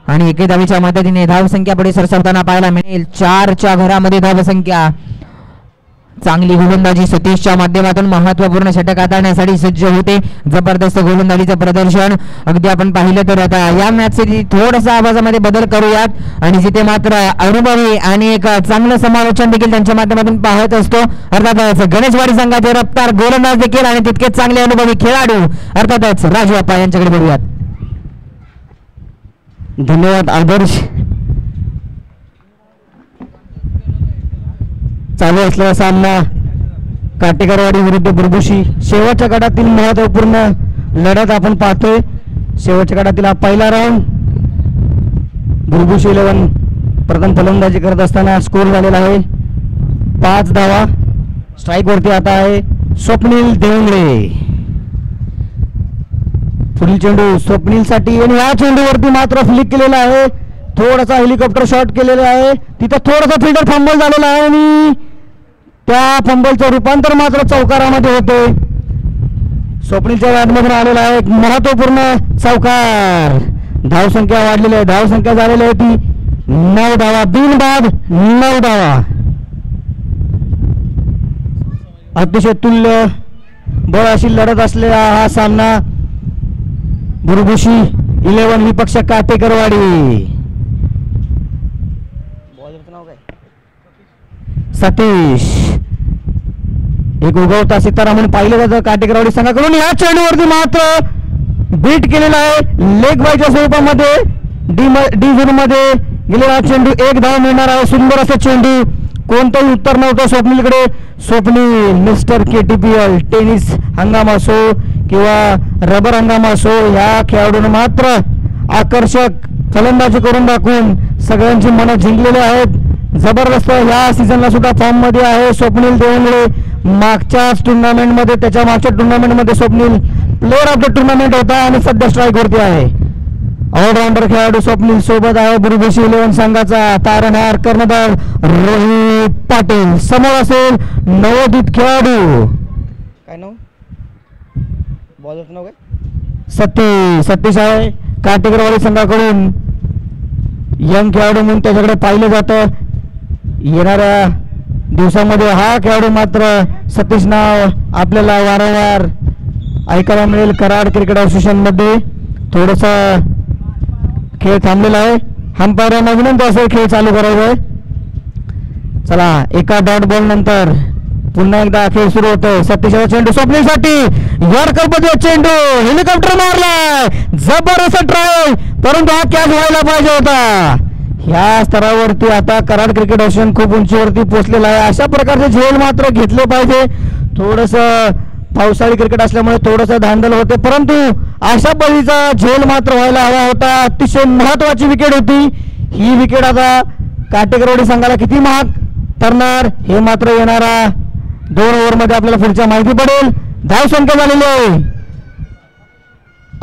आणि एके धावेच्या मदतीने धावसंख्या पुढे सरसावताना पाहायला मिळेल. 4च्या घरामध्ये धावसंख्या. चांगली गोलंदाजी सतीशच्या माध्यमातून महत्वपूर्ण षटक हाताळण्यासाठी सज्ज होते. जबरदस्त गोलंदाजीचं प्रदर्शन. अगदी आपण पाहिलं तर आता या मॅचसाठी थोडासा आवाजामध्ये बदल करूयात आणि जिथे मात्र अनुभवी आणि एक चांगलं समालोचन देखील त्यांच्या माध्यमातून पाहत असतो. अर्थातच गणेशवाडी संघाचे रफ्तार गोलंदाज देखील आणि तितकेच चांगले अनुभवी खेळाडू अर्थातच राजू अप्पा यांच्याकडे बघूयात. धन्यवाद आदर्श. चालू असलेला सामना काटेकरवाडी विरुद्ध बुरबुशी. शेवटच्या गटातील महत्वपूर्ण लढत आपण पाहतोय. शेवटच्या गटातील हा पहिला राऊंड. बुरबुशी 11 प्रथम फलंदाजी करत असताना स्कोर झालेला आहे 5 धावा. स्ट्राईक वरती आता आहे स्वप्नील देवंगळे. पुढील चेंडू स्वप्नील साठी आणि या चेंडूवरती मात्र फ्लिक केलेला आहे. थोडासा हेलिकॉप्टर शॉट केलेला आहे. तिथं थोडासा फिल्डर फंबल झालेला आहे आणि त्या फंबलचं रूपांतर मात्र चौकारामध्ये होते. स्वप्नीलच्या बॅटमधून आलेला आहे एक महत्वपूर्ण चौकार. धावसंख्या वाढलेली आहे. धावसंख्या झालेली आहे ती 9 धावा. बिनबाद 9 धावा. अतिशय तुल्य बळ अशी लढत असलेला हा सामना. बुरबुशी 11 विपक्ष काटेकरवाडी. सतीश एक उगवता सितारा म्हणून पाहिलं जातं काटेकरवाडी संघाकडून. या चेंडूवरती मात्र बीट केलेला आहे लेग बायच्या स्वरूपामध्ये. डी झोन मध्ये गेलेला चेंडू 1 धाव मिळणार आहे. सुंदर असा चेंडू. कोणतंही उत्तर नव्हतं स्वप्नीलकडे. स्वप्नील मिस्टर KTPL टेनिस हंगाम असो किंवा रबर हंगाम असो या खेळाडूने मात्र आकर्षक फलंदाजी करून दाखवून सगळ्यांची मनं जिंकलेली आहेत. जबरदस्त या सीझनला सुद्धा फॉर्म मध्ये आहे स्वप्नील देवंगळे. मागच्याच टुर्नामेंटमध्ये त्याच्या मागच्या टुर्नामेंटमध्ये Swapnil player of the tournament होता आणि सध्या स्ट्राईक वरती आहे. ऑलराऊंडर खेळाडू स्वप्नील सोबत आहे बुरबुशी 11 संघाचा तारणहार कर्णधार रोहित पाटील. समोर असेल नवोदित खेळाडू काय नाव बॉलरचं नाव काय सतीश आहे. काटेकरवाडी संघाकडून यंग खेळाडू म्हणून त्याच्याकडे पाहिलं जातं. येणाऱ्या दिवसामध्ये हा खेळाडू मात्र सतीश नाव आपल्याला वारंवार ऐकायला मिळेल. कराड क्रिकेट असोसिएशन मध्ये थोडासा खेळ थांबलेला आहे. अंपायरांना विनंती असेल खेळ चालू करायचा आहे. चला एका डॉट बॉल नंतर पुन्हा एकदा खेळ सुरू होतोय. सतीशचा चेंडू स्वप्नीलसाठी. यॉर्कर मध्ये चेंडू हेलिकॉप्टर मारलाय. जबरदस्त ट्राय परंतु हा कॅच व्हायला पाहिजे होता. ह्या स्तरावरती आता कराड क्रिकेट असोसिएशन खूप उंचीवरती पोहोचलेला आहे. अशा प्रकारचे झेल मात्र घेतले पाहिजे. थोडस पावसाळी क्रिकेट असल्यामुळे थोडंसं धांदल होते परंतु अशा पद्धतीचा झेल मात्र व्हायला हवा होता. अतिशय महत्वाची विकेट होती ही. विकेट आता काटेकरवाडी संघाला किती महाग ठरणार हे मात्र येणारा 2 ओव्हरमध्ये आपल्याला पुढच्या माहिती पडेल. धावसंख्या झालेली आहे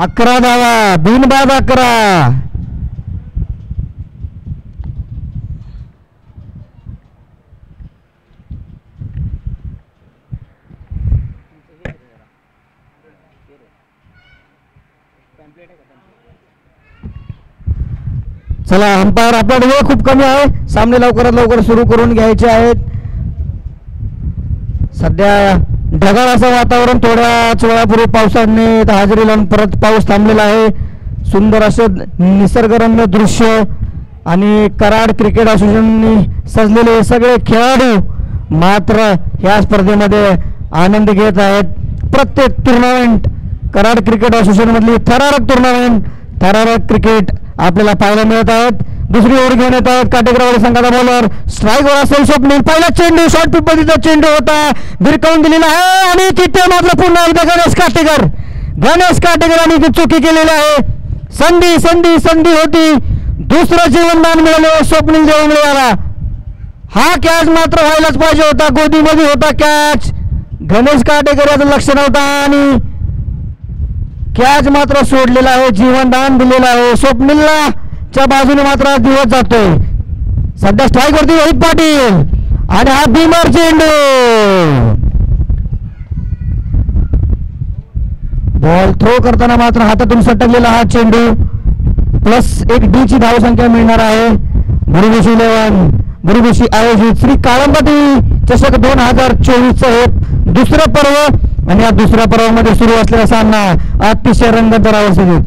11 धावा. बिनबाद 11. चला अंपायर आपल्याकडे वेळ खूप कमी आहे. सामने लवकरात लवकर सुरू करून घ्यायचे आहेत. सध्या ढगाळ असं वातावरण. थोड्याच वेळापूर्वी पावसाने हजेरी लावून परत पाऊस थांबलेला आहे. सुंदर असं निसर्गरम्य दृश्य आणि कराड क्रिकेट असोसिएशनने सजलेले सगळे खेळाडू मात्र ह्या स्पर्धेमध्ये आनंद घेत आहेत. प्रत्येक टुर्नामेंट कराड क्रिकेट असोसिएशन मधली थरारक टुर्नामेंट थरारक क्रिकेट आपल्याला पाहायला मिळत आहेत. दुसरी ओव्हर घेऊन येत आहेत काटेकरवाडी संघाचा बॉलर. स्ट्राईकवर असेल स्वप्नील. पहिला चेंडू शॉर्ट पद्धतीचा चेंडू होता भिरकावून दिलेला आहे आणि तिथे मात्र पुन्हा एकदा गणेश काटेकर आणि चुकी केलेली आहे. संधी होती. दुसरं जीवनदान मिळालं स्वप्नील देवंगळे. हा कॅच मात्र व्हायलाच पाहिजे होता. गोदीमध्ये होता कॅच. गणेश काटेकर याचं लक्ष नव्हता आणि कॅच मात्र सोडलेला आहे. जीवनदान दिलेलं आहे. स्वप्नीलला च्या बाजूने मात्र दिवस जातोय. सध्या स्ट्राईक वरती रोहित पाटील आणि हा भीमर चेंडू. बॉल थ्रो करताना मात्र हातातून सटकलेला हा चेंडू. +1 डी ची धावसंख्या मिळणार आहे. बुरुबुशी 11 बुरुबुशी आयोजित श्री काळंबादेवी चषक 2024 हे दुसरं पर्व आणि या दुसऱ्या पर्वामध्ये सुरू असलेला सामना अतिशय रंगत राहणार.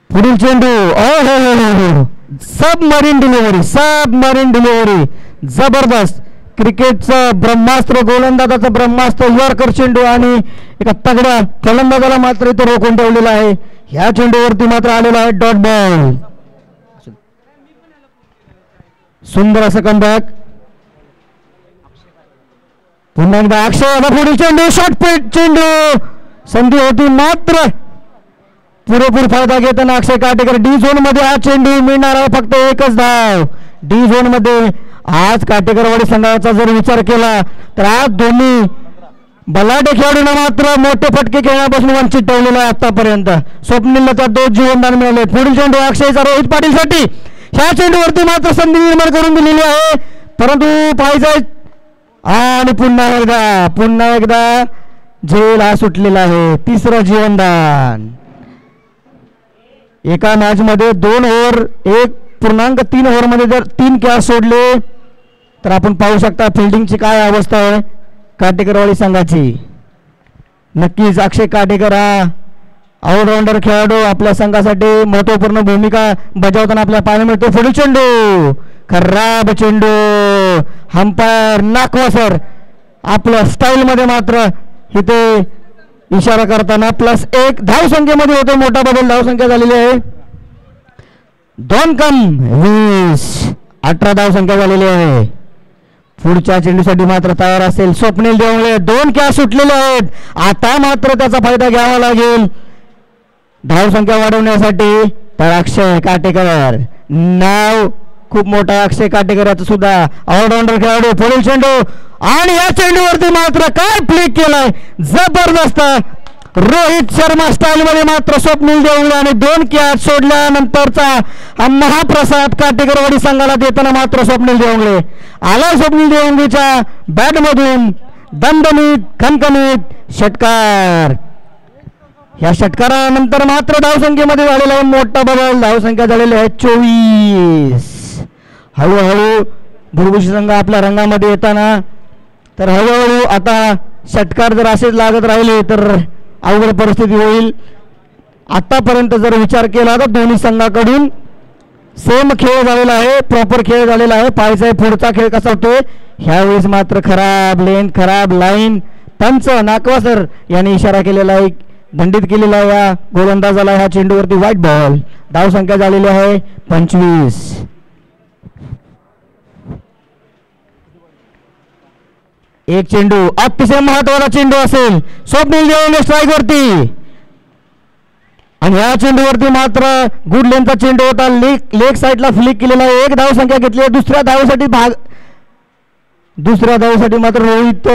पुढील चेंडू सबमरीन डिलिव्हरी जबरदस्त क्रिकेटचं ब्रह्मास्त्र, गोलंदाजाचं ब्रह्मास्त्र, यॉर्कर चेंडू आणि एका तगड्या फलंदाजाला मात्र इथे रोखून ठेवलेला आहे. ह्या चेंडूवरती मात्र आलेला आहे डॉट बॉल. सुंदर असं कमबॅक. पुन्हा एकदा अक्षय पुढील चेंडू शॉर्टपिच चेंडू संधी होती मात्र पुरेपूर फायदा घेताना अक्षय काटेकर. डी झोन मध्ये हा चेंडू मिळणार आहे फक्त एकच धाव. डी झोन मध्ये आज काटेकरवाडी संघाचा जर विचार केला तर आज दोन्ही बलाढ्य खेळाडूंना मात्र मोठे फटके खेळण्यापासून वंचित ठेवलेला आहे आतापर्यंत. स्वप्नीलला त्या 2 जीवनदान मिळाले. पुढील चेंडू अक्षयचा रोहित पाटील साठी. ह्या चेंडूवरती मात्र संधी निर्माण करून दिलेली आहे परंतु पाहिजे आणि पुन्हा एकदा झेल हा सुटलेला आहे. तिसरं जीवनदान. एका मॅच मध्ये 2 ओव्हर 1.3 ओव्हर मध्ये जर 3 कॅच सोडले तर आपण पाहू शकता फिल्डिंगची काय अवस्था आहे काटेकरवाडी संघाची. नक्कीच अक्षय काटेकर हा ऑलराऊंडर खेळाडू आपल्या संघासाठी महत्वपूर्ण भूमिका बजावताना आपल्याला पाहायला मिळतो. पुढील चेंडू खराब चेंडू. अंपायर नाकवासर आपल्या स्टाईल मध्ये मात्र इथे इशारा करताना +1 धावसंख्येमध्ये होतो. मोठा बदल धावसंख्या झालेली आहे. 2 18 धावसंख्या झालेली आहे. पुढच्या चेंडूसाठी मात्र तयार असेल स्वप्नील देवळे. 2 कॅच सुटलेले आहेत. आता मात्र त्याचा फायदा घ्यावा लागेल धावसंख्या वाढवण्यासाठी. तर अक्षय काटेकर नाव खूप मोठा अक्षय काटेकराचं सुद्धा ऑलराऊंडर खेळाडू. पुढील चेंडू आणि या चेंडूवरती मात्र काय फ्लिक केलाय जबरदस्त. रोहित शर्मा स्टाईल मध्ये मात्र स्वप्नील देवळे आणि 2 कॅच सोडल्यानंतरचा महाप्रसाद काटेकरवाडी संघाला देताना मात्र स्वप्नील देवळे आला. स्वप्नील देवळेच्या बॅट मधून दणदणीत खणखणीत षटकार. या षटकारानंतर मात्र धावसंख्येमध्ये झालेला आहे मोठा बदल. धावसंख्या झालेली आहे 24. हळूहळू बुरुबुशी संघ आपल्या रंगामध्ये येताना तर हळूहळू आता षटकार जर असेच लागत राहिले तर अवघड परिस्थिती होईल. आतापर्यंत जर विचार केला तर दोन्ही संघाकडून सेम खेळ झालेला आहे, प्रॉपर खेळ झालेला आहे. पाहायचा पुढचा खेळ कसा होतोय. ह्यावेळेस मात्र खराब लेन खराब लाईन पंच नाकवासर यांनी इशारा केलेला आहे, दंडित केलेला आहे या गोलंदाजाला. ह्या चेंडूवरती व्हाईट बॉल. धावसंख्या झालेली आहे 25. एक चेंडू अतिशय महत्वाचा चेंडू असेल. स्वप्नील देवळे स्ट्राईक वरती आणि या चेंडूवरती मात्र गुड लेनचा चेंडू होता. लेग साईडला फ्लिक केलेला आहे. 1 धावसंख्या घेतली. दुसऱ्या धावसाठी मात्र रोहित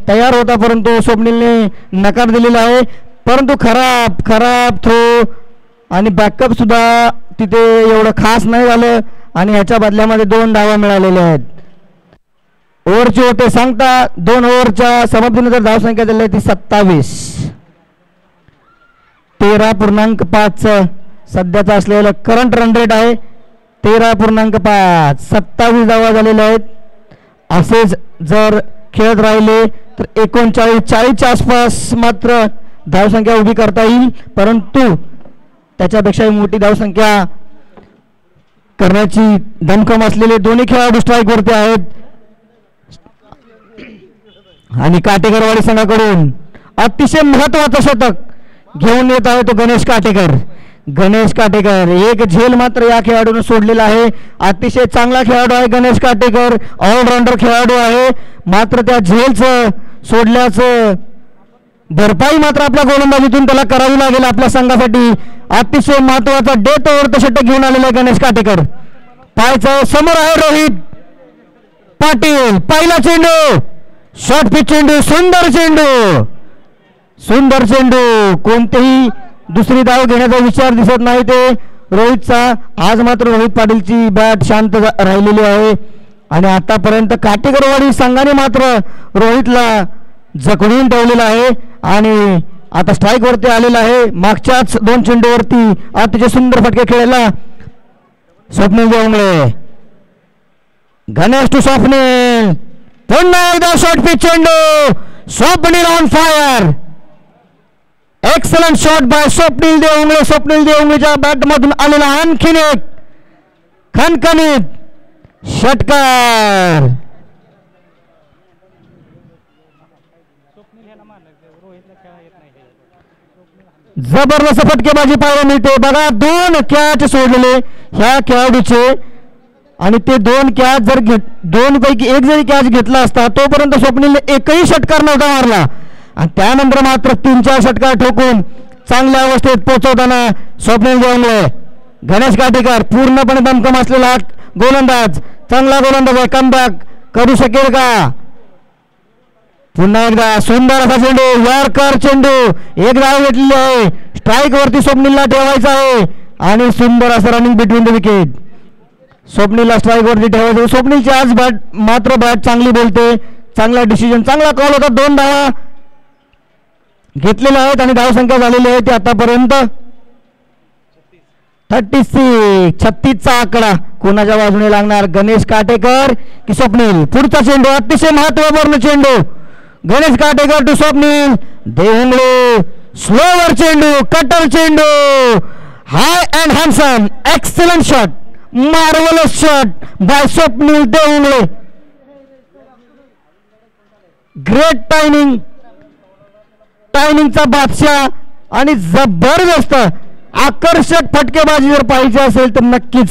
तयार होता परंतु स्वप्नीलने नकार दिलेला आहे. परंतु खराब थ्रो आणि बॅकअप सुद्धा तिथे एवढं खास नाही झालं आणि ह्याच्या बदल्यामध्ये 2 धावा मिळालेल्या आहेत. ओव्हरचे होते सांगता 2 ओव्हरच्या समाप्तीनंतर धावसंख्या झाली ती 27. 13.5 सध्याचा असलेला करंट रन रेट आहे. 13.5 27 धावा झालेल्या आहेत. असेच जर खेळत राहिले तर 39-40च्या आसपास मात्र धावसंख्या उभी करता येईल परंतु त्याच्यापेक्षा मोठी धावसंख्या करण्याची दमखम असलेले दोन्ही खेळाडू स्ट्राईक वरती आहेत. आणि काटेकरवाडी संघाकडून अतिशय महत्वाचं शतक घेऊन येत आहे तो गणेश काटेकर. एक झेल मात्र या खेळाडूने सोडलेला आहे. अतिशय चांगला खेळाडू आहे गणेश काटेकर. ऑलराऊंडर खेळाडू आहे मात्र त्या झेलचं सोडल्याचं भरपाई मात्र आपल्या गोलंदाजीतून त्याला करावी लागेल आपल्या संघासाठी. अतिशय महत्वाचा डेथ ओव्हरचं षटक घेऊन आलेला आहे गणेश काटेकर. पाहायचं समोर आहे रोहित पाटील. पहिला चेंडू शॉर्ट पिच चेंडू. सुंदर चेंडू. कोणतेही दुसरी धाव घेण्याचा विचार दिसत नाही ते रोहितचा. आज मात्र रोहित पाटीलची बॅट शांत राहिलेली आहे आणि आतापर्यंत काटेकरवाडी संघाने मात्र रोहितला जखडून ठेवलेला आहे आणि आता स्ट्राईक वरती आलेला आहे. मागच्याच 2 चेंडूवरती अतिशय सुंदर फटके खेळायला स्वप्नील देवंगळे. गणेश टू स्वप्नील, पुन्हा एकदा शॉर्ट पिच चेंडू, Swapnil on fire. Excellent shot by Swapnil Devangale. Swapnil देवंगळेच्या बॅट मधून आलेला आणखीन एक खणखणीत षटकार. जबरदस्त फटकेबाजी पाहायला मिळते. बघा 2 कॅच सोडलेले ह्या खेळाडूचे आणि ते 2 कॅच जर 2 पैकी एक जरी कॅच घेतला असता तोपर्यंत स्वप्नीलने एकही षटकार नव्हता मारला आणि त्यानंतर मात्र 3-4 षटकार ठोकून चांगल्या अवस्थेत पोहोचवताना स्वप्नील देवंगळे. गणेश काटेकर पूर्णपणे दमखम असलेला गोलंदाज, चांगला गोलंदाज आहे. कमबॅक करू शकेल का? पुन्हा एकदा सुंदर असा चेंडू, यॉर्कर चेंडू, एक धाव घेतलेली आहे. स्ट्राईक वरती स्वप्नीलला ठेवायचा आहे आणि सुंदर असं रनिंग बिटवीन द विकेट. स्वप्नीलला स्ट्राईक वरती ठेवायचं. स्वप्नीलची आज मात्र बॅट चांगली बोलते. चांगला डिसिजन, चांगला कॉल होता. 2 धावा घेतलेल्या आहेत आणि धावसंख्या झालेली आहे ती आतापर्यंत 36चा आकडा कोणाच्या बाजूने लागणार, गणेश काटेकर की स्वप्नील? पुढचा चेंडू अतिशय महत्वपूर्ण चेंडू, गणेश काटेकर टू स्वप्नील देवंगळे. स्लोवर चेंडू, कटर चेंडू, high and handsome, excellent shot, marvellous shot by Swapnil Devangale. Great टायमिंगचा बादशाह आणि जबरदस्त आकर्षक फटकेबाजी जर पाहिजे असेल तर नक्कीच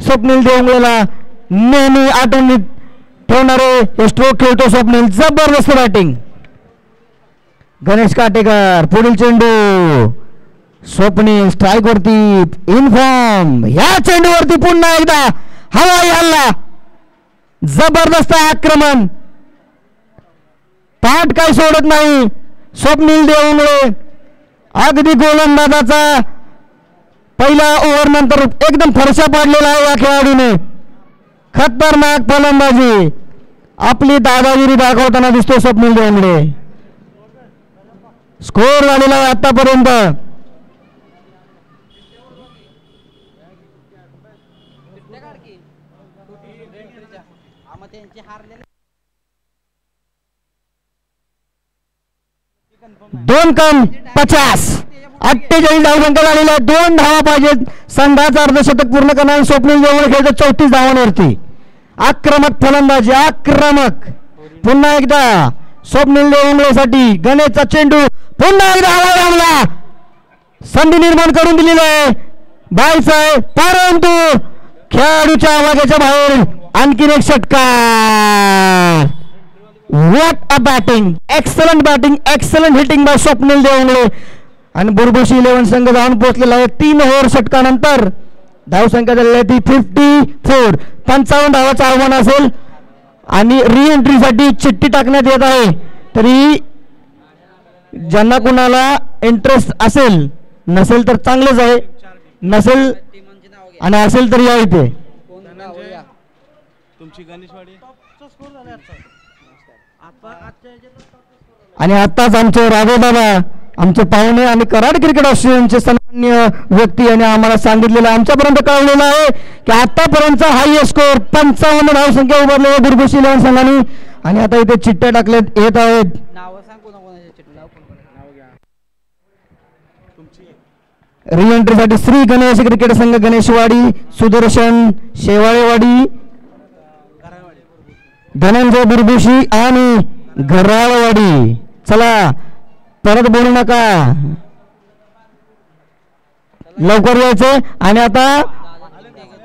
स्वप्नील देवंगळेला नेहमी आठवणीत ठेवणारे स्ट्रोक खेळतो स्वप्नील. जबरदस्त बॅटिंग. गणेश काटेकर पुढील चेंडू, स्वप्नील स्ट्राईक वरती इन फॉर्म. या चेंडूवरती पुन्हा एकदा हवाई हल्ला, जबरदस्त आक्रमण, पाठ काय सोडत नाही स्वप्नील देवंगळे. अगदी गोलंदाजाचा पहिल्या ओव्हर नंतर एकदम फरशा पाडलेला आहे या खेळाडूने. खतरनाक फलंदाजी, आपली दादागिरी दाखवताना दिसतो स्वप्नील देवंगळे. स्कोर झालेला आहे आतापर्यंत 2 कम 50, 48 धावसंख्या झालेल्या आहेत. 2 धावा पाहिजेत संघाचा अर्धशतक पूर्ण करणारे स्वप्नील देवंगळे खेळतो 34 धावांवरती. आक्रमक फलंदाजी, आक्रमक. पुन्हा एकदा स्वप्नील देवंगळेसाठी गणेशचा चेंडू, पुन्हा एकदा हवा हमला, संधी निर्माण करून दिलेली आहे बायचा आहे, परंतु खेळाडूच्या आवाजाच्या बाहेर आणखीन एक षटकार. What a batting, excellent batting, excellent hitting by Swapnil Devangale. आणि बुरबुशी 11 संघ जाऊन पोहोचलेला आहे 3 ओव्हर षटकानंतर. धावसंख्या झालेली आहे ती 54. 55 धावाचं आव्हान असेल आणि री एंट्रीसाठी चिठ्ठी टाकण्यात येत आहे. तरी ज्यांना कुणाला इंटरेस्ट असेल, नसेल तर चांगलंच आहे, नसेल आणि असेल तर या इथे. आणि आताच आमचे राघवदादा, आमचे पाहुणे आणि कराड क्रिकेट असोसिएशनचे सन्माननीय व्यक्ती यांनी आम्हाला सांगितलेलं, आमच्यापर्यंत कळवलेलं आहे की आतापर्यंतचा हायएस्ट स्कोर 55 धावसंख्या उभारली आहे बुरबुशी 11 संघाने. आणि आता इथे चिठ्ठ्या टाकल्यात येत आहेत. री एंट्रीसाठी श्री गणेश क्रिकेट संघ गणेशवाडी, सुदर्शन शेवाळेवाडी, धनंजय बुरबुशी आणि घराळवाडी. चला परत बोलू नका, लवकर यायचं. आणि आता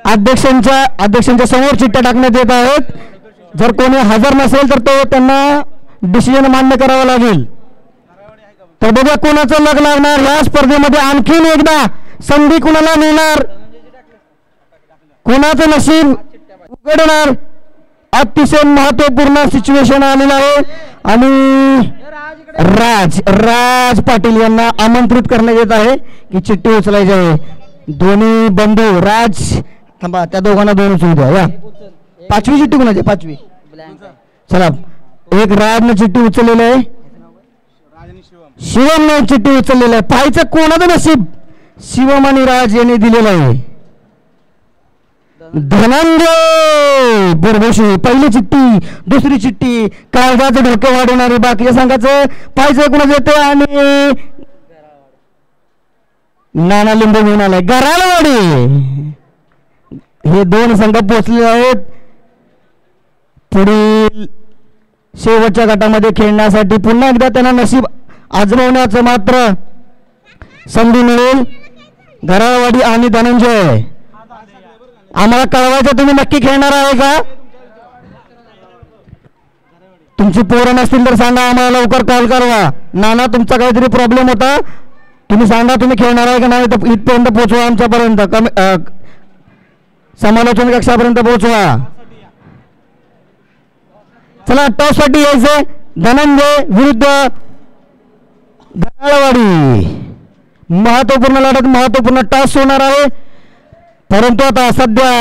अध्यक्षांच्या समोर चिठ्ठ्या टाकण्यात येत आहेत. जर कोणी हजर नसेल तर तो त्यांना डिसिजन मान्य करावा लागेल. तर बघा कोणाचं लग लागणार या स्पर्धेमध्ये. आणखीन एकदा संधी कुणाला मिळणार, कोणाचं नशीब उघडणार. अतिशय महत्वपूर्ण सिच्युएशन आलेलं आहे आणि राज पाटील यांना आमंत्रित करण्यात येत आहे की चिठ्ठी उचलायची आहे. दोन्ही बंधू राज, थांबा त्या दोघांना 2 उचलू द्या. या पाचवी चिठ्ठी कोणाची आहे? पाचवी. चला एक राजनं चिठ्ठी उचललेली आहे, शिवमने चिठ्ठी उचललेली आहे. पाहायचं कोणाचं नशीब शिवम आणि राज यांनी दिलेलं आहे. धनंजय बोरबोशी पहिली चिठ्ठी, दुसरी चिठ्ठी, काळजाचं डोके वाढवणारी. बाकीच्या संघाचं पाहिजे कुणाचं येते आणि नाना लिंबू घेऊन आलाय गराळवाडी. हे दोन संघ पोहोचले आहेत पुढील शेवटच्या गटामध्ये खेळण्यासाठी. पुन्हा एकदा त्यांना नशीब आजमावण्याचं मात्र संधी मिळेल. गराळवाडी आणि धनंजय आम्हाला कळवायचं तुम्ही नक्की खेळणार आहे का? तुमची पोरं नसतील तर सांगा, आम्हाला लवकर कॉल करवा. नाना तुमचा काहीतरी प्रॉब्लेम होता, तुम्ही सांगा तुम्ही खेळणार आहे का नाही, तर इथपर्यंत पोहोचवा आमच्यापर्यंत, समालोचन कक्षापर्यंत पोहोचवा. चला टॉस साठी यायचंय. धनंजय विरुद्ध गराळवाडी. महत्वपूर्ण लढत, महत्वपूर्ण टॉस होणार आहे. परंतु आता सध्या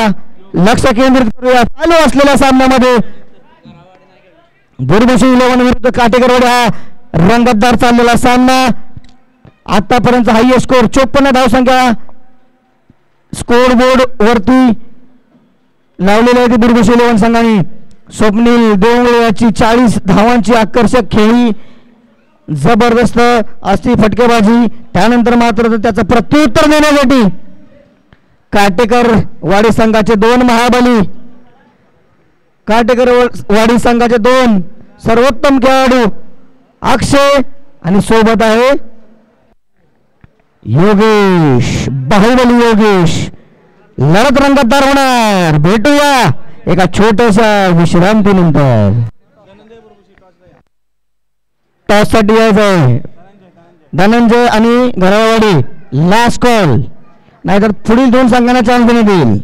लक्ष केंद्रित करूया चालू असलेल्या सामन्यामध्ये. बोरबोशी 11 विरुद्ध काटेकरवाडी हा रंगतदार चाललेला सामना. आतापर्यंत हायएस्ट स्कोर 54 धावसंख्या स्कोर बोर्ड वरती लावलेली आहे बोरबोशी 11 संघाने. स्वप्नील देवळे याची 40 धावांची आकर्षक खेळी, जबरदस्त असती फटकेबाजी. त्यानंतर मात्र त्याचं प्रत्युत्तर देण्यासाठी काटेकर वाडी संघाचे 2 महाबली, काटेकर वाडी संघाचे 2 सर्वोत्तम खेळाडू अक्षय आणि सोबत आहे योगेश, बाहुबली योगेश. लढत रंगतदार होणार. भेटूया एका छोट्याशा विश्रांतीनंतर. टॉस साठी यायचंय धनंजय आणि गराळवाडी. लास्ट कॉल, नाहीतर पुढील 2 संघांना चान्स देण्यात येईल.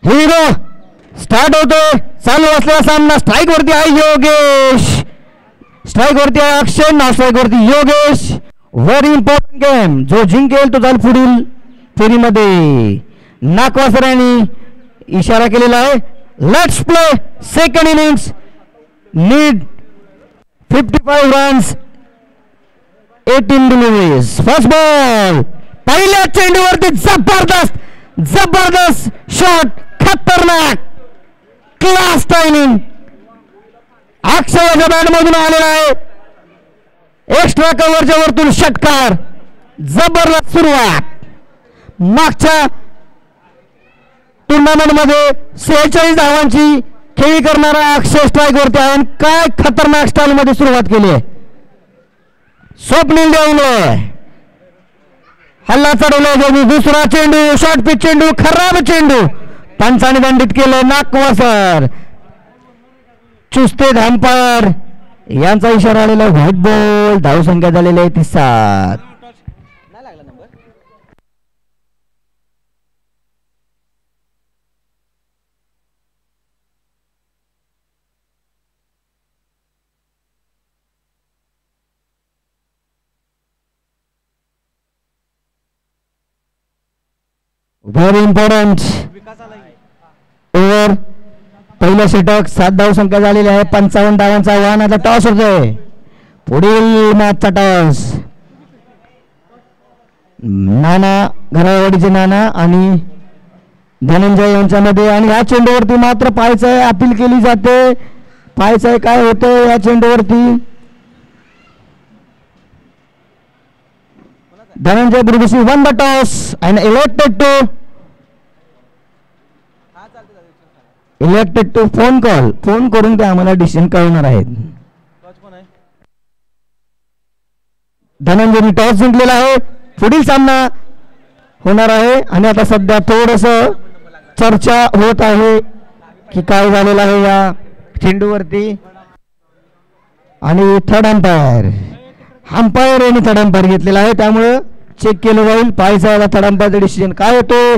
हिरो स्टार्ट होतोय. चालू असलेला सामना. स्ट्राईक वरती आहे योगेश, स्ट्राईक वरती आहे अक्षय, नाव स्ट्राईक वरती योगेश. Very important game. जो जिंकेल तो जाईल पुढील फेरीमध्ये. नाकवासर यांनी इशारा केलेला आहे. Let's play second innings. Need 55 runs, 18 deliveries. First ball. पहिल्या चेंडूवरती जबरदस्त जबरदस्त शॉट, खतरनाक क्लास टायमिंग. अक्षयाच्या बॅटमधून आलेला आहे. एक्स्ट्रा कव्हरच्या वरतून षटकार. जबरदस्त सुरुवात. मागच्या टुर्नामेंटमध्ये 46 धावांची खेळी करणारा अक्षय स्ट्राईक वरती आहे. काय खतरनाक स्टाईल मध्ये सुरुवात केली आहे. स्वप्नील देवळे हल्ला चढवला. दुसरा चेंडू, शॉर्ट पिच चेंडू, खराब चेंडू, पंचाने दंडित केलं. नाकवासर, चुस्ते धामपार यांचा इशारा आलेला. White ball. धावसंख्या झालेली आहे ती 7. Very important over. पहिलं षटक 7 धावसंख्या झालेली आहे. 55 धावांचा आव्हान. आता टॉस होतोय. पुढील मॅचचा टॉस. नाना घरावाडीचे नाना आणि धनंजय यांच्यामध्ये. आणि या चेंडूवरती मात्र पायचं अपील केली जाते. पायचं काय होतं या चेंडूवरती. Dhananjay Borboshi won the toss and elected to phone करून ते आम्हाला डिसिजन कळवणार आहेत. धनंजयनी टॉस जिंकलेला आहे. पुढील सामना होणार आहे. आणि आता सध्या थोडस चर्चा होत आहे की काय झालेलं आहे या चेंडूवरती. आणि थर्ड अंपायर यांनी थर्ड अंपायर घेतलेला आहे. त्यामुळे चेक केलं जाईल. पाहायचं थर्ड अंपायरचा डिसिजन काय होतो.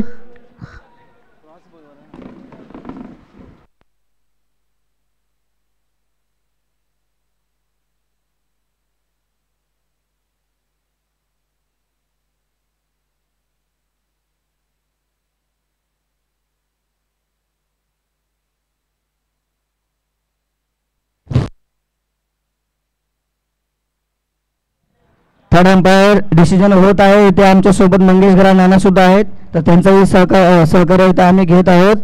थर्ड अंपायर डिसिजन होत आहे. इथे आमच्या सोबत मंगेश घरा नाना सुद्धा आहेत, तर त्यांचाही सहकार्य इथे आम्ही घेत आहोत.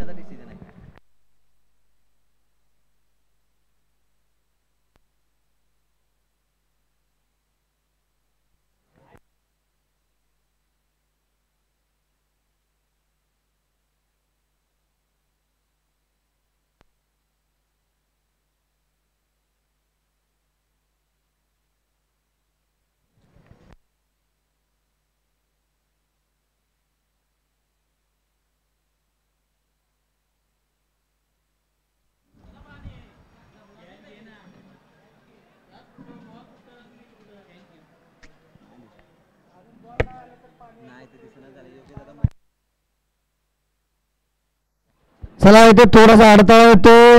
चला इथे थोडासा अडथळा येतोय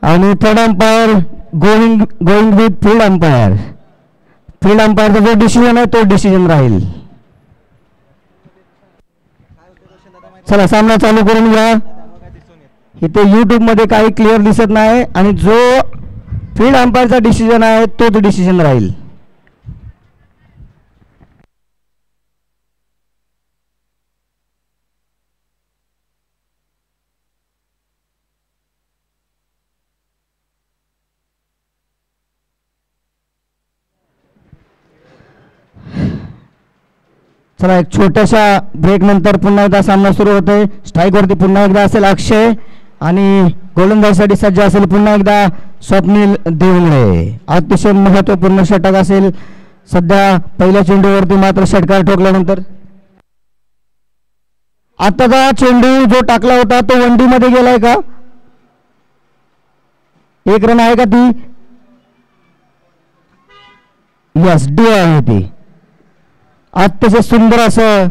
आणि third umpire going with field umpire. Field अंपायरचा जो डिसिजन आहे तो डिसिजन राहील. चला सामना चालू करून घ्या. इथे YouTube मध्ये काही क्लिअर दिसत नाही आणि जो फील्ड अंपायरचा डिसिजन आहे तोच डिसिजन राहील. चला एक छोट्याशा ब्रेक नंतर पुन्हा एकदा सामना सुरू होतोय. स्ट्राईक वरती पुन्हा एकदा असेल अक्षय आणि गोलंदाजीसाठी सज्ज असेल पुन्हा एकदा स्वप्नील देवळे. अतिशय महत्वपूर्ण षटक असेल. सध्या पहिल्या चेंडूवरती मात्र षटकार ठोकल्यानंतर आताचा चेंडू जो टाकला होता तो वनडी मध्ये गेलाय का? एक रन आहे का ती? यस, डी आहे ती. अतिशय सुंदर असं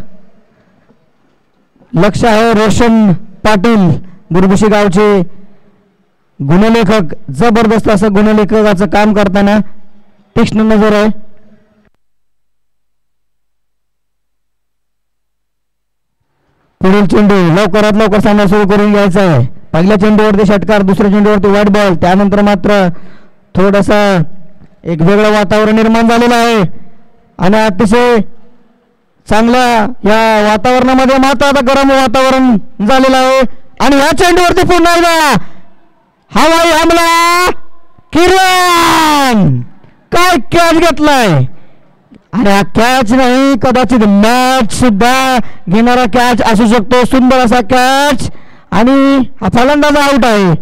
लक्ष आहे. रोशन पाटील बुरबुशी गावचे गुणलेखक, जबरदस्त असं गुणलेखकाचं काम करताना तीक्ष्ण नजर आहे. पुढील चेंडू लवकरात लवकर सामना सुरू करून घ्यायचा आहे. पहिल्या चेंडूवरती षटकार, दुसऱ्या चेंडूवरती व्हाईट बॉल. त्यानंतर मात्र थोडंसा एक वेगळं वातावरण निर्माण झालेलं आहे आणि अतिशय चांगल्या या वातावरणामध्ये मात्र आता गरम वातावरण झालेलं आहे आणि या चेंडूवरती पुन्हा एकदा हवाई हमला. किरण काय कॅच घेतलाय आणि हा कॅच नाही, कदाचित मॅच सुद्धा घेणारा कॅच असू शकतो. सुंदर असा कॅच आणि हा फलंदाज आउट आहे.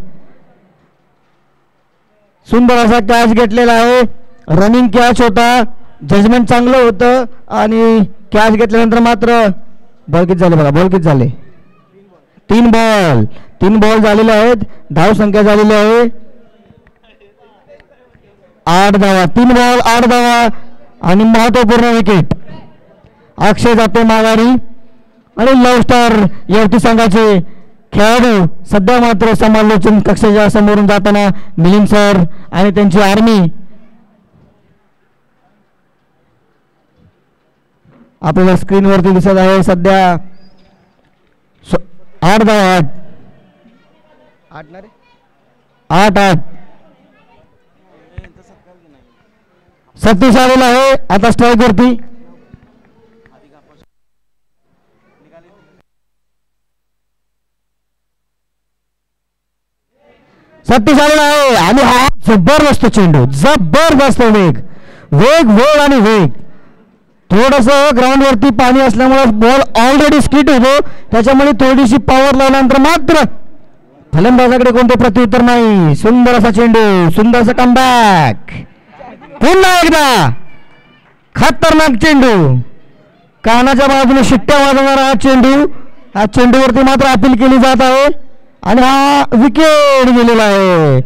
सुंदर असा कॅच घेतलेला आहे. रनिंग कॅच होता, जजमेंट चांगलं होतं आणि कॅच घेतल्यानंतर मात्र बॉल किती झाले बघा, बॉल किती झाले? 3 बॉल झालेले आहेत. धाव संख्या झालेली आहे 8 धावा. 3 बॉल 8 धावा आणि महत्वपूर्ण विकेट. अक्षय जाते माघारी आणि लव्ह स्टार यवती संघाचे खेळाडू सध्या मात्र समालोचन कक्षाच्या समोरून जाताना मिलिंद सर आणि त्यांची आर्मी आपल्याला स्क्रीनवरती दिसत आहे. सध्या 8 धावा 8 सतीश आलेला आहे आता स्ट्राईक वरती. सतीश आलेला आहे आणि हा जबरदस्त चेंडू, जबरदस्त वेग आणि वेग. थोडस ग्राउंड वरती पाणी असल्यामुळे बॉल ऑलरेडी स्किट होतो, त्याच्यामुळे थोडीशी पॉवर लावल्यानंतर मात्र फलंदाजाकडे कोणते प्रत्युत्तर नाही. सुंदर असा चेंडू, सुंदर असा कमबॅक. पुन्हा एकदा खतरनाक चेंडू, कानाच्या बाजूने शिट्ट्या वाजवणारा हा चेंडू. हा चेंडूवरती मात्र अपील केली जात आहे आणि हा विकेट गेलेला आहे.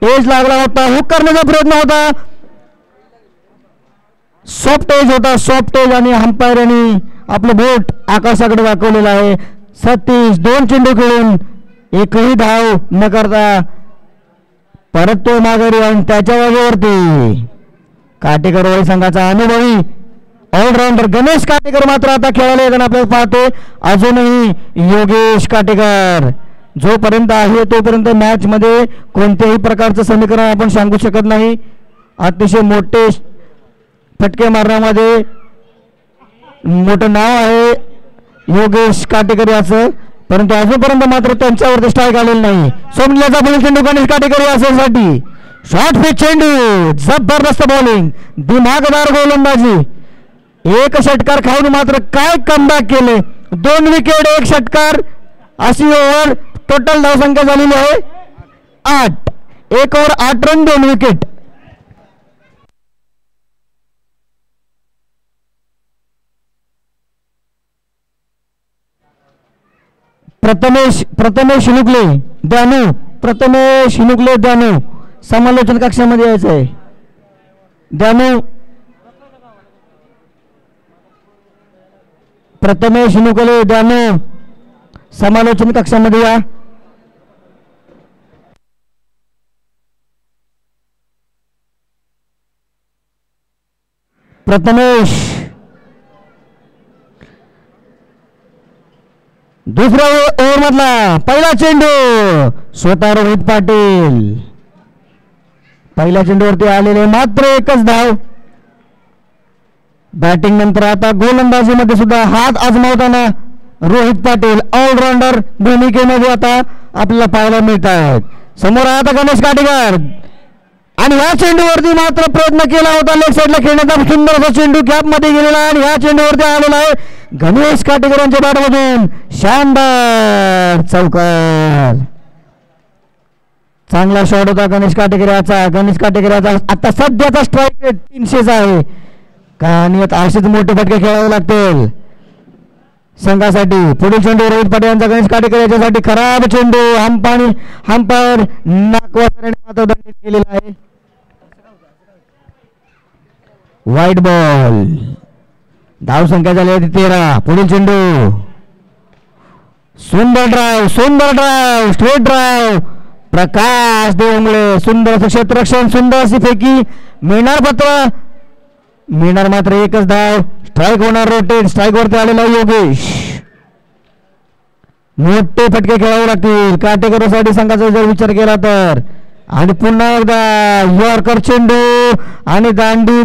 एज लागला होता, हुक करण्याचा प्रयत्न होता, सॉफ्ट एज आणि अंपायरनी आपलं बोट आकाशाकडे दाखवलेलं आहे. सतीश 2 चेंडू खेळून एकही धाव न करता परत तो माघारी आणि त्याच्या जागेवरती काटेकरवाडी संघाचा अनुभवी ऑलराऊंडर गणेश काटेकर मात्र आता खेळायला येताना आपल्याला पाहतो. अजूनही योगेश काटेकर जोपर्यंत आहे तोपर्यंत मॅच मध्ये कोणत्याही प्रकारचं समीकरण आपण सांगू शकत नाही. अतिशय मोठे फटके मारण्यामध्ये मोठं नाव आहे योगेश काटेकर याचं, परंतु अजूनपर्यंत मात्र त्यांच्यावरती स्ट्राईक आलेलं नाही. सोमल्याचा पुढील चेंडू गणेश काटेकर यासाठी शॉर्ट पिच चेंडू, जबरदस्त बॉलिंग, दिमागदार गोलंदाजी. एक षटकार खाऊन मात्र काय कमबॅक केले. 2 विकेट 1 षटकार अशी ओव्हर. टोटल धावसंख्या झालेली आहे 8. 1 ओव्हर 8 रन 2 विकेट. प्रथमेश हिनुकले द्यानू समालोचन कक्षामध्ये यायचं आहे. द्यानू प्रथमेश हिनुकले द्यानू समालोचन कक्षामध्ये या. प्रथमेश दुसऱ्या ओव्हर मधला पहिला चेंडू स्वतः रोहित पाटील. पहिल्या चेंडूवरती आलेले मात्र एकच धाव. बॅटिंग नंतर आता गोलंदाजीमध्ये सुद्धा हात आजमावताना रोहित पाटील ऑलराऊंडर भूमिकेमध्ये आता आपल्याला पाहायला मिळत आहेत. समोर आता गणेश काटेकर आणि ह्या चेंडूवरती मात्र प्रयत्न केला होता लेग साईडला खेळण्याचा. सुंदर असा चेंडू गॅप मध्ये गेलेला आणि ह्या चेंडूवरती आलेला आहे गणेश काटेकर यांच्या बॅटमधून शानदार चौकार. चांगला शॉट होता गणेश काटेकर याचा. आता सध्याचा स्ट्राईक रेट 300 आहे. आणि आता असेच मोठे फटके खेळावे लागतील संघासाठी. पुढील चेंडू रोहित पाटील यांचा गणेश काटेकर याच्यासाठी खराब चेंडू. हंपायर नाकवासराने मात्र दंडित केलेला आहे. वाईट बॉल. धाव संख्या झाली आहे 13. पुढील चेंडू सुंदर ड्राईव्ह स्ट्रेट ड्राईव्ह प्रकाश देवमुळे. सुंदर असं क्षेत्ररक्षण, सुंदर अशी फेकी. मिळणार मात्र एकच धाव. स्ट्राईक होणार. रोटेट स्ट्राईक वरती आलेला योगेश. मोठे फटके खेळावे लागतील काटेकरसाठी संघाचा जर विचार केला तर. आणि पुन्हा एकदा यॉर्कर चेंडू आणि दांडी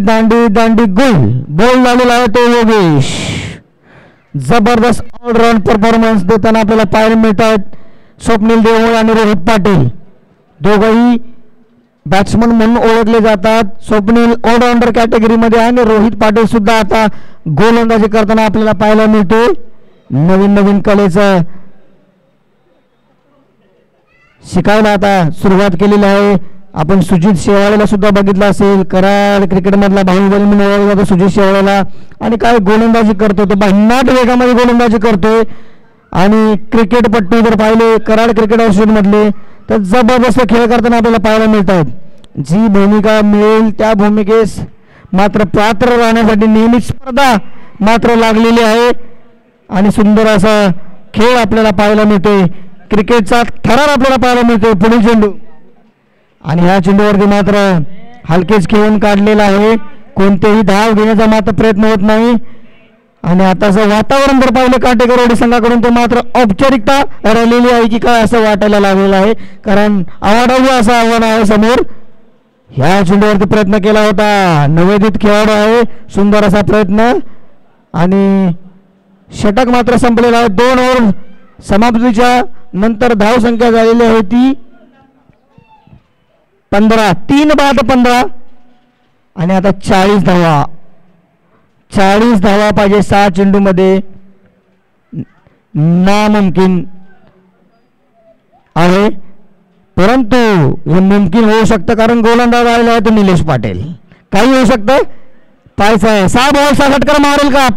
गोल झालेला आहे तो योगेश. जबरदस्त ऑलराऊंड परफॉर्मन्स देताना आपल्याला पाहायला मिळत आहेत स्वप्नील देवमुळे आणि रोहित पाटील. दोघंही बॅट्समन म्हणून ओळखले जातात. स्वप्नील ऑलराऊंडर कॅटेगरीमध्ये आणि रोहित पाटील सुद्धा आता गोलंदाजी करताना आपल्याला पाहायला मिळते. नवीन कलेचं शिकायला आता सुरुवात केलेली आहे. आपण सुजित शेवाळेला सुद्धा बघितलं असेल. कराड क्रिकेट मधला बाहुबली म्हणून ओळखला जातो सुजित शेवाळेला. आणि काय गोलंदाजी करतो तो, भन्नाट वेगामध्ये गोलंदाजी करतोय. आणि क्रिकेटपट्टू जर पाहिले कराड क्रिकेट हाऊस मधले तर जबरदस्त खेळ करताना आपल्याला पाहायला मिळतात. जी भूमिका मिळेल त्या भूमिकेस मात्र पात्र राहण्यासाठी नियमित स्पर्धा मात्र लागलेली आहे. आणि सुंदर असा खेळ आपल्याला पाहायला मिळतोय. क्रिकेटचा थरार आपल्याला पाहायला मिळतोय. पुढील चेंडू आणि ह्या चेंडूवरती मात्र हलकेच खेळून काढलेला आहे. कोणतेही धाव घेण्याचा मात्र प्रयत्न होत नाही. आणि आताचं वातावरण जर पाहिलं काटेकरवाडी संघाकडून ते मात्र औपचारिकता राहिलेली आहे की काय असं वाटायला लागलेलं आहे. कारण आवाडावी असं आव्हान आहे समोर. ह्या चेंडूवरती प्रयत्न केला होता नवोदित खेळाडू आहे. सुंदर असा प्रयत्न आणि षटक मात्र संपलेला आहे. 2 ओव्हर समाप्तीच्या नंतर धाव संख्या झालेली आहे ती 15. 3 बाद 15 आणि आता 40 धावा पाहिजे 6 चेंडूमध्ये. नामुमकिन आहे परंतु हे मुमकिन होऊ शकतं कारण गोलंदाज आलेला आहे तो निलेश पाटील. काही होऊ शकतं. पाहायचं आहे 6 बॉल 6 षटकार मारेल का.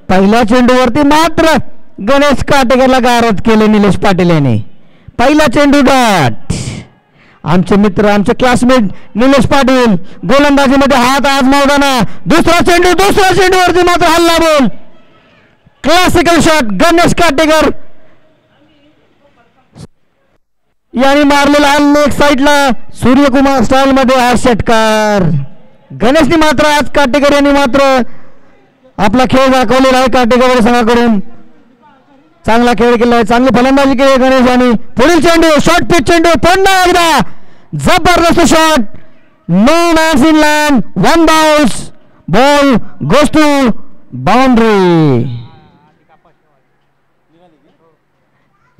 पहिल्या चेंडूवरती मात्र गणेश काटेकरला गारद केले निलेश पाटील यांनी. पहिला चेंडू डॉट. आमचे मित्र आमचे क्लासमेट निलेश पाटील गोलंदाजीमध्ये हात आजमावताना दुसरा चेंडूवरती मात्र हल्ला ball. Classical shot Ganesh Katekar यांनी मारलेला लेग साईडला सूर्यकुमार स्टाईल मध्ये हा षटकार. गणेशनी मात्र आज काटेकर यांनी मात्र आपला खेळ दाखवलेला आहे. काटेकर संघाकडून चांगला खेळ केला आहे. चांगली फलंदाजी केली गणेश यांनी. पुढील चेंडू शॉर्ट पिच चेंडू पुन्हा एकदा जबरदस्त shot. No man's in land 1 bounce. Ball goes to boundary.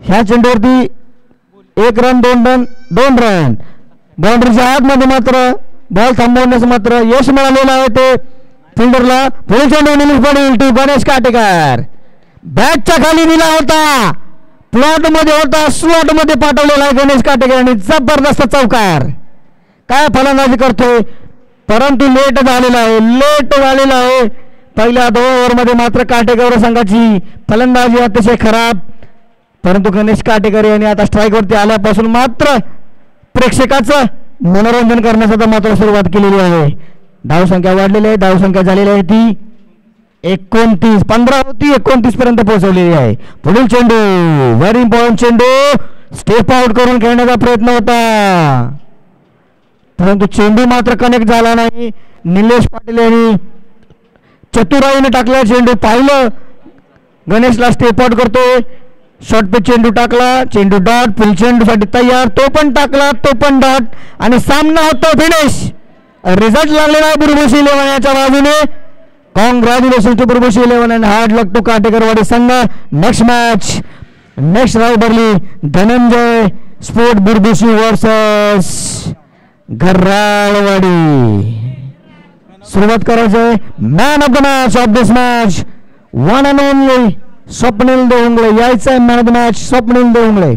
ह्या चेंडूवरती 1 रन 2 रन बाउंड्रीच्या आतमध्ये मात्र बॉल थांबवण्यास मात्र यश मिळालेलं आहे ते फिल्डरला. पुढील चेंडू निलेश पाटील टू गणेश काटेकर. बॅटच्या खाली दिला होता, प्लॉट मध्ये होता, स्लॉट मध्ये पाठवलेला आहे गणेश काटेकर आणि जबरदस्त चौकार. काय फलंदाजी करतोय, परंतु लेट झालेला आहे. पहिल्या 2 ओव्हरमध्ये मात्र काटेकर संघाची फलंदाजी अतिशय खराब. परंतु गणेश काटेकर यांनी आता स्ट्राईकवरती आल्यापासून मात्र प्रेक्षकाचं मनोरंजन करण्यासाठी मात्र सुरुवात केलेली आहे. धावसंख्या वाढलेली आहे, धावसंख्या झालेली आहे ती 29. 15 होती, 29 पर्यंत पोहोचवलेली आहे. पुढील चेंडू व्हेरी इम्पॉर्टंट चेंडू स्टेप आउट करून खेळण्याचा प्रयत्न होता, परंतु चेंडू मात्र कनेक्ट झाला नाही. निलेश पाटील यांनी चतुराईने टाकला चेंडू. पाहिलं गणेशला स्टेप आउट करतोय, शॉर्ट पे चेंडू टाकला, चेंडू डॉट, फुल चेंडूसाठी तयार, तो पण टाकला, तो पण डॉट आणि सामना होतो फिनिश. रिझल्ट लागलेला आहे बुरबुशी 11 याच्या बाजूने. Congratulation to Burbushi 11 and hard luck to Katekarwadi संघ. नेक्स्ट मॅच, नेक्स्ट रायबरली धनंजय स्पोर्ट बुरबुशी वर्सेस घराळवाडी. सुरुवात करायचंय. Man of the match of this match one and only Swapnil Devangale. यायचंय man of the match Swapnil देवंगळे.